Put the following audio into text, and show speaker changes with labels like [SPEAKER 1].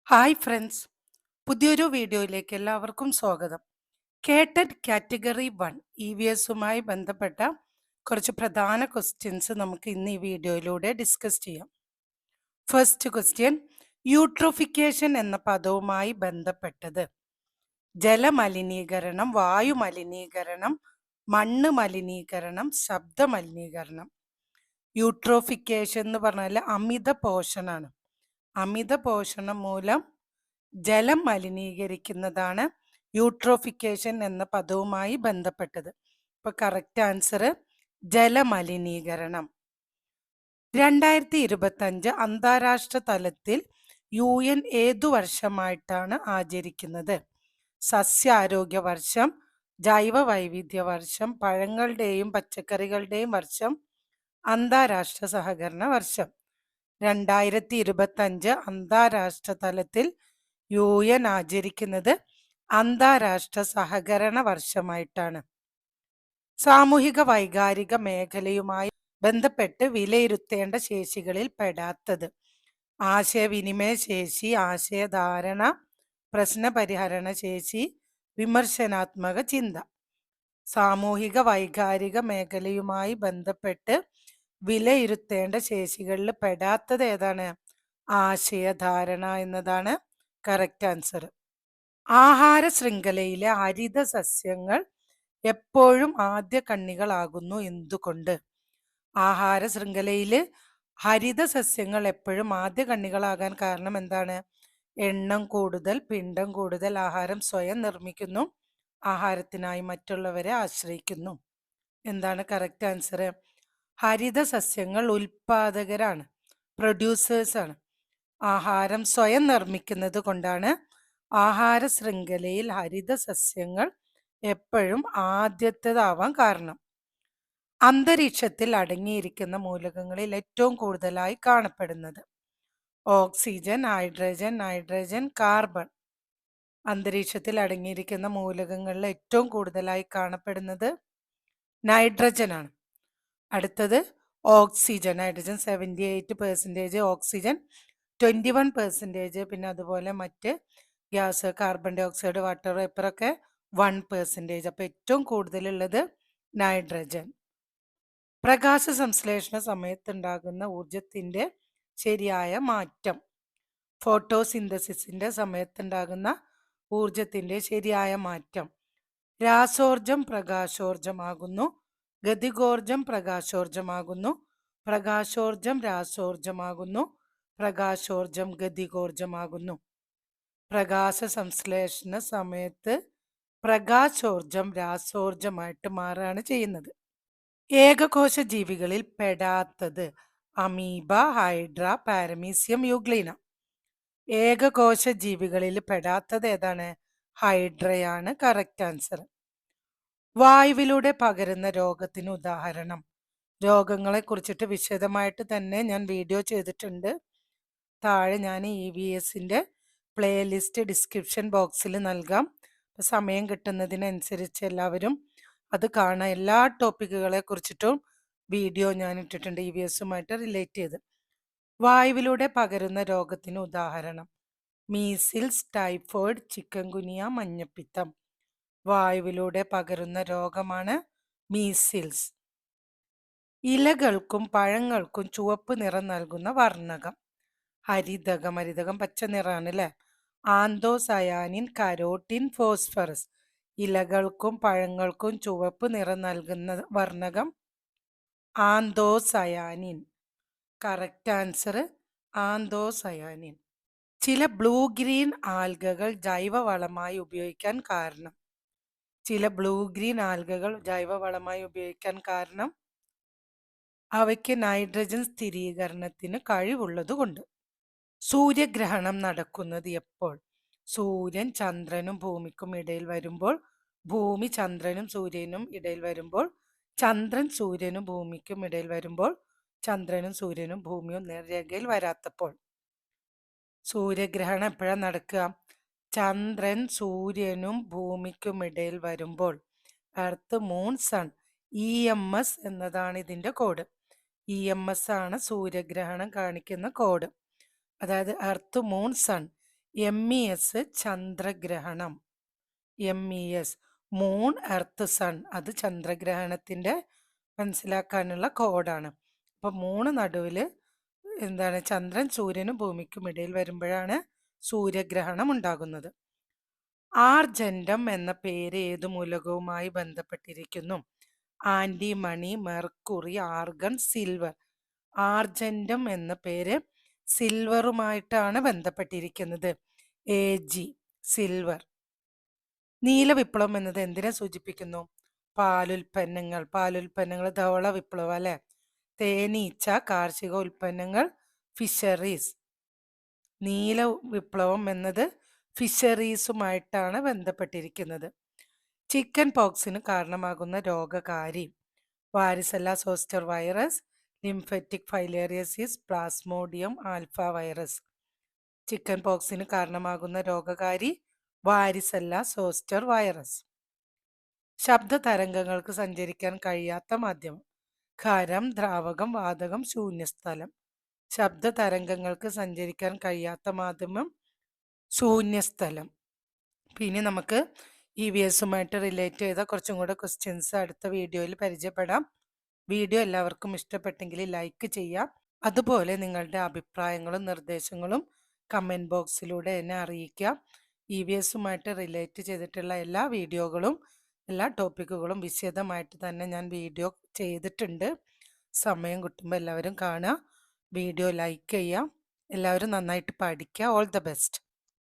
[SPEAKER 1] Hi friends, പുതിയൊരു വീഡിയോയിലേക്ക് എല്ലാവർക്കും സ്വാഗതം. കേട്ടറ്റ് കാറ്റഗറി 1 ഇ വി എസുമായി ബന്ധപ്പെട്ട കുറച്ച് പ്രധാന ക്വസ്റ്റ്യൻസ് നമുക്ക് ഇന്ന് ഈ വീഡിയോയിലൂടെ ഡിസ്കസ് ചെയ്യാം. ഫസ്റ്റ് ക്വസ്റ്റ്യൻ, യൂട്രോഫിക്കേഷൻ എന്ന പദവുമായി ബന്ധപ്പെട്ടത് ജലമലിനീകരണം, വായുമലിനീകരണം, മണ്ണ് മലിനീകരണം, ശബ്ദ മലിനീകരണം. യൂട്രോഫിക്കേഷൻ എന്ന് പറഞ്ഞാൽ അമിത പോഷണമാണ്. അമിത പോഷണം മൂലം ജലം മലിനീകരിക്കുന്നതാണ് യൂട്രോഫിക്കേഷൻ എന്ന പദവുമായി ബന്ധപ്പെട്ടത്. ഇപ്പൊ കറക്റ്റ് ആൻസർ ജലമലിനീകരണം. 2025 അന്താരാഷ്ട്ര തലത്തിൽ UN ഏതു വർഷമായിട്ടാണ് ആചരിക്കുന്നത്? സസ്യാരോഗ്യ വർഷം, ജൈവ വൈവിധ്യ വർഷം, പഴങ്ങളുടെയും പച്ചക്കറികളുടെയും വർഷം, അന്താരാഷ്ട്ര സഹകരണ വർഷം. 2025 അന്താരാഷ്ട്ര തലത്തിൽ UN ആചരിക്കുന്നത് അന്താരാഷ്ട്ര സഹകരണ വർഷമായിട്ടാണ്. സാമൂഹിക വൈകാരിക മേഖലയുമായി ബന്ധപ്പെട്ട് വിലയിരുത്തേണ്ട ശേഷികളിൽ പെടാത്തത് ആശയവിനിമയ ശേഷി, ആശയധാരണ, പ്രശ്നപരിഹരണ ശേഷി, വിമർശനാത്മക ചിന്ത. സാമൂഹിക വൈകാരിക മേഖലയുമായി ബന്ധപ്പെട്ട് വിലയിരുത്തേണ്ട ശേഷികളിൽ പെടാത്തത് ഏതാണ്? ആശയധാരണ എന്നതാണ് കറക്റ്റ് ആൻസർ. ആഹാര ശൃംഖലയിലെ ഹരിത സസ്യങ്ങൾ എപ്പോഴും ആദ്യ കണ്ണികളാകുന്നു. എന്തുകൊണ്ട്? ആഹാര ശൃംഖലയില് ഹരിത സസ്യങ്ങൾ എപ്പോഴും ആദ്യ കണ്ണികളാകാൻ കാരണം എന്താണ്? എണ്ണം കൂടുതൽ, പിണ്ഡം കൂടുതൽ, ആഹാരം സ്വയം നിർമ്മിക്കുന്നു, ആഹാരത്തിനായി മറ്റുള്ളവരെ ആശ്രയിക്കുന്നു. എന്താണ് കറക്റ്റ് ആൻസർ? ഹരിത സസ്യങ്ങൾ ഉൽപാദകരാണ്, പ്രൊഡ്യൂസേഴ്സ് ആണ്. ആഹാരം സ്വയം നിർമ്മിക്കുന്നത് കൊണ്ടാണ് ആഹാര ശൃംഖലയിൽ ഹരിത സസ്യങ്ങൾ എപ്പോഴും ആദ്യത്തേതാവാൻ കാരണം. അന്തരീക്ഷത്തിൽ അടങ്ങിയിരിക്കുന്ന മൂലകങ്ങളിൽ ഏറ്റവും കൂടുതലായി കാണപ്പെടുന്നത് ഓക്സിജൻ, നൈട്രജൻ, കാർബൺ. അന്തരീക്ഷത്തിൽ അടങ്ങിയിരിക്കുന്ന മൂലകങ്ങളിൽ ഏറ്റവും കൂടുതലായി കാണപ്പെടുന്നത് നൈട്രജൻ ആണ്. അടുത്തത് ഓക്സിജൻ. നൈട്രജൻ 78%, ഓക്സിജൻ 21%, പിന്നെ അതുപോലെ മറ്റ് gas, carbon dioxide, water vapour ഒക്കെ 1%. അപ്പൊ ഏറ്റവും കൂടുതലുള്ളത് നൈട്രജൻ. പ്രകാശ സംശ്ലേഷണ സമയത്തുണ്ടാകുന്ന ഊർജത്തിന്റെ ശരിയായ മാറ്റം. ഫോട്ടോസിന്തസിസിന്റെ സമയത്തുണ്ടാകുന്ന ഊർജത്തിന്റെ ശരിയായ മാറ്റം. രാസോർജം പ്രകാശോർജമാകുന്നു, ഗതികോർജം പ്രകാശോർജമാകുന്നു, പ്രകാശോർജം രാസോർജമാകുന്നു, പ്രകാശോർജം ഗതികോർജമാകുന്നു. പ്രകാശ സംശ്ലേഷണ സമയത്ത് പ്രകാശോർജം രാസോർജമായിട്ട് മാറുകയാണ് ചെയ്യുന്നത്. ഏകകോശ ജീവികളിൽ പെടാത്തത് അമീബ, ഹൈഡ്ര, പാരമീസിയം, യൂഗ്ലീന. ഏകകോശ ജീവികളിൽ പെടാത്തത് ഏതാണ്? ഹൈഡ്രയാണ് കറക്റ്റ് ആൻസർ. വായുവിലൂടെ പകരുന്ന രോഗത്തിന് ഉദാഹരണം. രോഗങ്ങളെ കുറിച്ചിട്ട് വിശദമായിട്ട് തന്നെ ഞാൻ വീഡിയോ ചെയ്തിട്ടുണ്ട്. താഴെ ഞാൻ EVSന്റെ പ്ലേലിസ്റ്റ് ഡിസ്ക്രിപ്ഷൻ ബോക്സിൽ നൽകാം. സമയം കിട്ടുന്നതിനനുസരിച്ച് എല്ലാവരും അത് കാണാൻ. എല്ലാ ടോപ്പിക്കുകളെ കുറിച്ചിട്ടും വീഡിയോ ഞാൻ ഇട്ടിട്ടുണ്ട് EVSുമായിട്ട് റിലേറ്റ് ചെയ്ത്. വായുവിലൂടെ പകരുന്ന രോഗത്തിന് ഉദാഹരണം മീസിൽസ്, ടൈഫോയിഡ്, ചിക്കൻ ഗുനിയ, മഞ്ഞപ്പിത്തം. വായുവിലൂടെ പകരുന്ന രോഗമാണ് മീസിൽസ്. ഇലകൾക്കും പഴങ്ങൾക്കും ചുവപ്പ് നിറം നൽകുന്ന വർണ്ണകം ഹരിതകം. ഹരിതകം പച്ച നിറമാണ് അല്ലേ? Anthocyanin, carotene, phosphorus. ഇലകൾക്കും പഴങ്ങൾക്കും ചുവപ്പ് നിറം നൽകുന്ന വർണ്ണകം ആന്തോസയാനിൻ. Correct answer anthocyanin. ചില ബ്ലൂ ഗ്രീൻ ആൽഗകൾ ജൈവവളമായി ഉപയോഗിക്കാൻ കാരണം. ചില ബ്ലൂ ഗ്രീൻ ആൽഗകൾ ജൈവവളമായി ഉപയോഗിക്കാൻ കാരണം അവയ്ക്ക് നൈട്രജൻ സ്ഥിരീകരണത്തിന് കഴിവുള്ളതുകൊണ്ട്. സൂര്യഗ്രഹണം നടക്കുന്നത് എപ്പോൾ? സൂര്യൻ ചന്ദ്രനും ഭൂമിക്കും ഇടയിൽ വരുമ്പോൾ, ഭൂമി ചന്ദ്രനും സൂര്യനും ഇടയിൽ വരുമ്പോൾ, ചന്ദ്രൻ സൂര്യനും ഭൂമിക്കും ഇടയിൽ വരുമ്പോൾ, ചന്ദ്രനും സൂര്യനും ഭൂമിയും നേർരേഖയിൽ വരാത്തപ്പോൾ. സൂര്യഗ്രഹണം എപ്പോഴാണ് നടക്കുക? ചന്ദ്രൻ സൂര്യനും ഭൂമിക്കും ഇടയിൽ വരുമ്പോൾ. Earth, moon, sun. EMS എന്നതാണ് ഇതിന്റെ കോഡ്. EMS ആണ് സൂര്യഗ്രഹണം കാണിക്കുന്ന കോഡ്. അതായത് എർത്ത്, മൂൺ, സൺ. MES ചന്ദ്രഗ്രഹണം. MES മൂൺ, എർത്ത്, സൺ അത് ചന്ദ്രഗ്രഹണത്തിന്റെ മനസ്സിലാക്കാനുള്ള കോഡാണ്. അപ്പൊ മൂന്ന് നടുവിൽ എന്താണ് ചന്ദ്രൻ സൂര്യനും ഭൂമിക്കും ഇടയിൽ വരുമ്പോഴാണ് സൂര്യഗ്രഹണം ഉണ്ടാകുന്നത്. ആർജന്റം എന്ന പേര് ഏതു മൂലകവുമായി ബന്ധപ്പെട്ടിരിക്കുന്നു? Antimony, mercury, argon, silver. Argentum എന്ന പേര് സിൽവറുമായിട്ടാണ് ബന്ധപ്പെട്ടിരിക്കുന്നത്. AG silver. നീലവിപ്ലവം എന്നത് എന്തിനെ സൂചിപ്പിക്കുന്നു? പാലുൽപ്പന്നങ്ങൾ ധവള വിപ്ലവം അല്ലെ. തേനീച്ച, കാർഷിക ഉൽപ്പന്നങ്ങൾ, ഫിഷറീസ്. നീല വിപ്ലവം എന്നത് ഫിഷറീസുമായിട്ടാണ് ബന്ധപ്പെട്ടിരിക്കുന്നത്. ചിക്കൻ പോക്സിന് കാരണമാകുന്ന രോഗകാരി varicella zoster virus, lymphatic filariasis, plasmodium alpha virus. Chicken പോക്സിന് കാരണമാകുന്ന രോഗകാരി വാരിസെല്ല സോസ്റ്റർ വൈറസ്. ശബ്ദ തരംഗങ്ങൾക്ക് സഞ്ചരിക്കാൻ കഴിയാത്ത മാധ്യമം ഖരം, ദ്രാവകം, വാതകം, ശൂന്യസ്ഥലം. ശബ്ദ തരംഗങ്ങൾക്ക് സഞ്ചരിക്കാൻ കഴിയാത്ത മാധ്യമം ശൂന്യസ്ഥലം. പിന്നെ നമുക്ക് EVSുമായിട്ട് റിലേറ്റ് ചെയ്ത കുറച്ചും കൂടെ ക്വസ്റ്റ്യൻസ് അടുത്ത വീഡിയോയിൽ പരിചയപ്പെടാം. വീഡിയോ എല്ലാവർക്കും ഇഷ്ടപ്പെട്ടെങ്കിൽ ലൈക്ക് ചെയ്യാം. അതുപോലെ നിങ്ങളുടെ അഭിപ്രായങ്ങളും നിർദ്ദേശങ്ങളും കമൻറ്റ് ബോക്സിലൂടെ എന്നെ അറിയിക്കാം. EVSുമായിട്ട് റിലേറ്റ് ചെയ്തിട്ടുള്ള എല്ലാ വീഡിയോകളും എല്ലാ ടോപ്പിക്കുകളും വിശദമായിട്ട് തന്നെ ഞാൻ വീഡിയോ ചെയ്തിട്ടുണ്ട്. സമയം കിട്ടുമ്പോൾ എല്ലാവരും കാണുക, വീഡിയോ ലൈക്ക് ചെയ്യുക. എല്ലാവരും നന്നായിട്ട് പഠിക്കുക. All the best.